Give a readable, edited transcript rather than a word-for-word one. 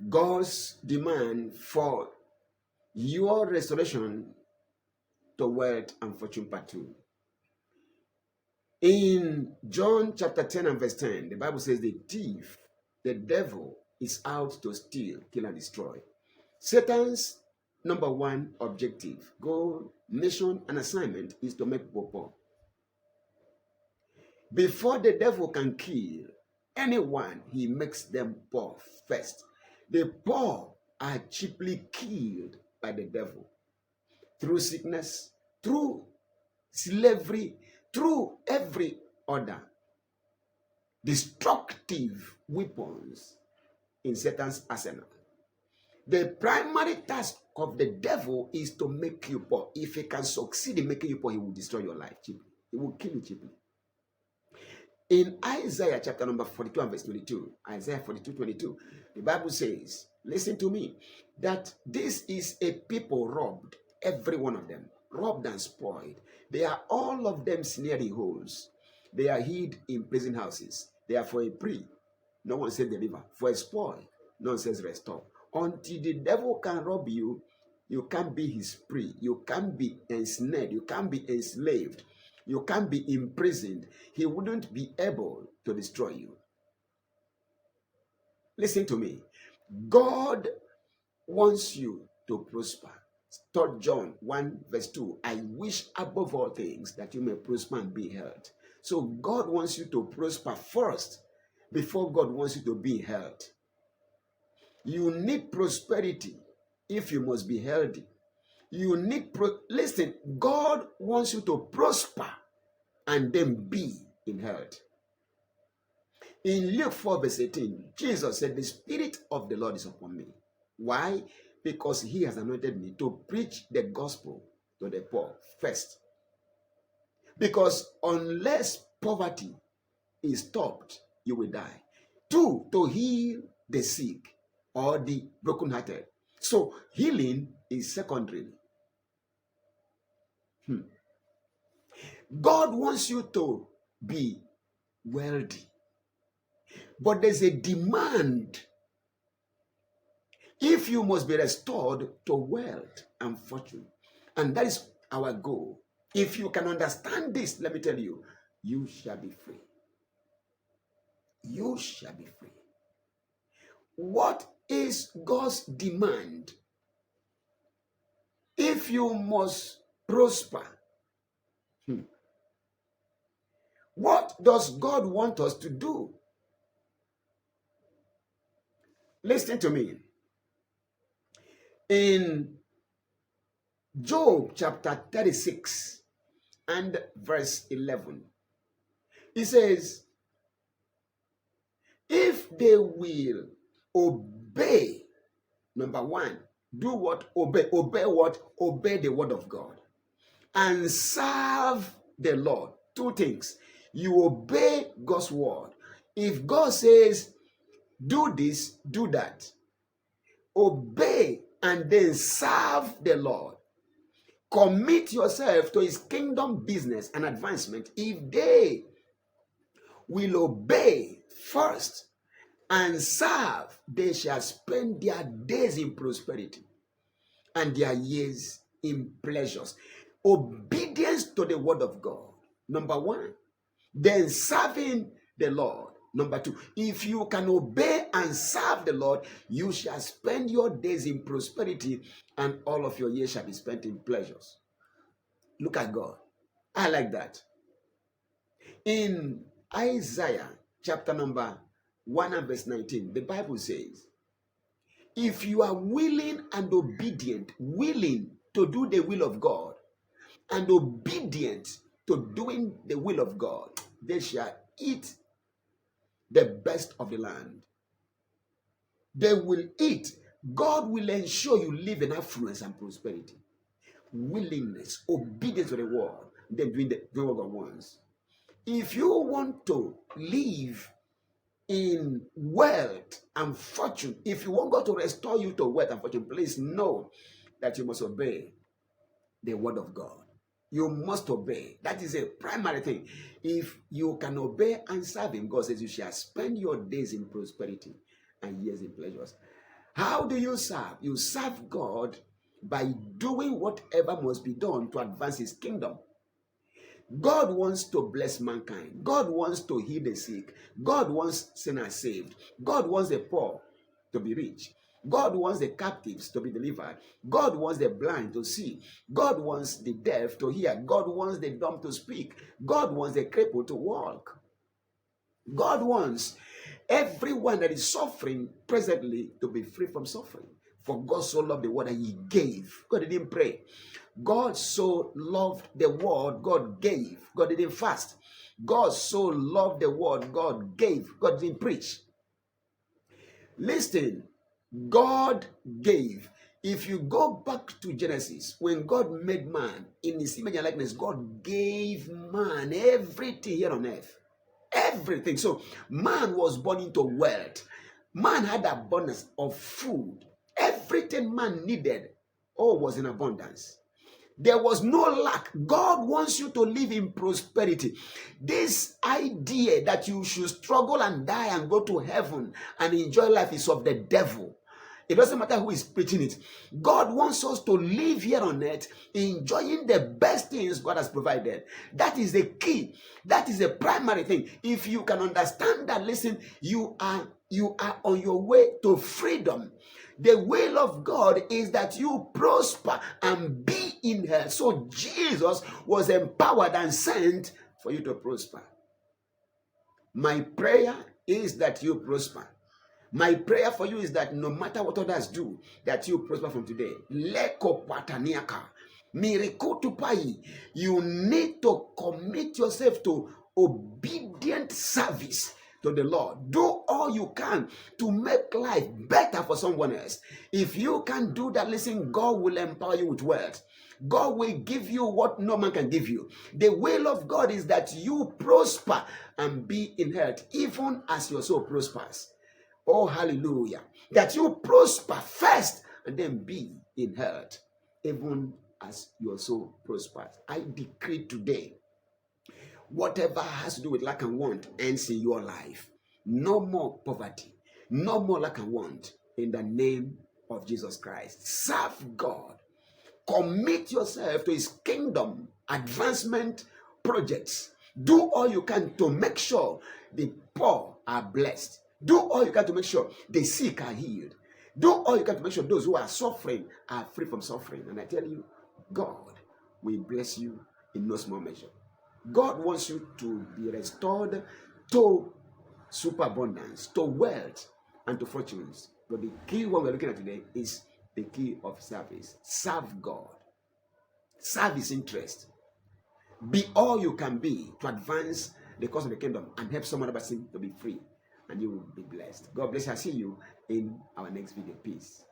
God's demand for your restoration to wealth and fortune part 2. In John chapter 10 and verse 10, the Bible says the thief, the devil, is out to steal, kill, and destroy. Satan's number one objective, goal, mission, and assignment is to make people poor. Before the devil can kill anyone, he makes them poor first. The poor are cheaply killed by the devil through sickness, through slavery, through every other destructive weapons in Satan's arsenal. The primary task of the devil is to make you poor. If he can succeed in making you poor, he will destroy your life cheaply. He will kill you cheaply. In Isaiah chapter number 42 and verse 22, Isaiah 42:22, the Bible says, listen to me, that this is a people robbed, every one of them, robbed and spoiled. They are all of them snared in holes. They are hid in prison houses. They are for a prey. No one says deliver. For a spoil, no one says restore. Until the devil can rob you, you can't be his prey. You can't be ensnared. You can't be enslaved. You can't be imprisoned. He wouldn't be able to destroy you. Listen to me. God wants you to prosper. 3 John 1 verse 2, I wish above all things that you may prosper and be health. So God wants you to prosper first before God wants you to be in health. You need prosperity if you must be healthy. You need, listen, God wants you to prosper and then be in health. In Luke 4 verse 18, Jesus said, the Spirit of the Lord is upon me. Why? Because he has anointed me to preach the gospel to the poor first. Because unless poverty is stopped, you will die. 2, to heal the sick or the brokenhearted. So healing is secondary. God wants you to be wealthy, but there's a demand if you must be restored to wealth and fortune. And that is our goal. If you can understand this, let me tell you, you shall be free. You shall be free. What is God's demand? If you must prosper, what does God want us to do? Listen to me. In Job chapter 36 and verse 11, it says, if they will obey, number one, do what? Obey. Obey what? Obey the word of God and serve the Lord. 2 things. You obey God's word. If God says, do this, do that. Obey and then serve the Lord. Commit yourself to his kingdom business and advancement. If they will obey first and serve, they shall spend their days in prosperity and their years in pleasures. Obedience to the word of God, number one. Then serving the Lord, number 2. If you can obey and serve the Lord, you shall spend your days in prosperity and all of your years shall be spent in pleasures. Look at God. I like that. In Isaiah chapter number 1 and verse 19, the Bible says, if you are willing and obedient, willing to do the will of God and obedient to doing the will of God, they shall eat the best of the land. They will eat. God will ensure you live in affluence and prosperity. Willingness, obedience to the word, then doing what God wants. If you want to live in wealth and fortune, if you want God to restore you to wealth and fortune, please know that you must obey the word of God. You must obey. That is a primary thing. If you can obey and serve him, God says you shall spend your days in prosperity and years in pleasures. How do you serve? You serve God by doing whatever must be done to advance his kingdom. God wants to bless mankind. God wants to heal the sick. God wants sinners saved. God wants the poor to be rich. God wants the captives to be delivered. God wants the blind to see. God wants the deaf to hear. God wants the dumb to speak. God wants the crippled to walk. God wants everyone that is suffering presently to be free from suffering. For God so loved the world that he gave. God didn't pray. God so loved the world, God gave. God didn't fast. God so loved the world, God gave. God didn't preach. Listen, God gave. If you go back to Genesis, when God made man in his image and likeness, God gave man everything here on earth. Everything. So man was born into wealth. Man had abundance of food. Everything man needed, all was in abundance. There was no lack. God wants you to live in prosperity. This idea that you should struggle and die and go to heaven and enjoy life is of the devil. It doesn't matter who is preaching it. God wants us to live here on earth enjoying the best things God has provided. That is the key. That is the primary thing. If you can understand that, listen, you are on your way to freedom. The will of God is that you prosper and be in health. So Jesus was empowered and sent for you to prosper. My prayer is that you prosper. My prayer for you is that no matter what others do, that you prosper from today. Leko pataniaka. Mirikutupai. You need to commit yourself to obedient service to the Lord. Do all you can to make life better for someone else. If you can do that, listen, God will empower you with wealth. God will give you what no man can give you. The will of God is that you prosper and be in health, even as your soul prospers. Oh, hallelujah. That you prosper first and then be in health, even as your soul prospers. I decree today, whatever has to do with lack and want ends in your life. No more poverty, no more lack and want in the name of Jesus Christ. Serve God. Commit yourself to his kingdom advancement projects. Do all you can to make sure the poor are blessed. Do all you can to make sure the sick are healed. Do all you can to make sure those who are suffering are free from suffering. And I tell you, God will bless you in no small measure. God wants you to be restored to superabundance, to wealth, and to fortunes. But the key one we're looking at today is the key of service. Serve God. Serve his interest. Be all you can be to advance the cause of the kingdom and help some other person to be free. And you will be blessed. God bless you. I'll see you in our next video. Peace.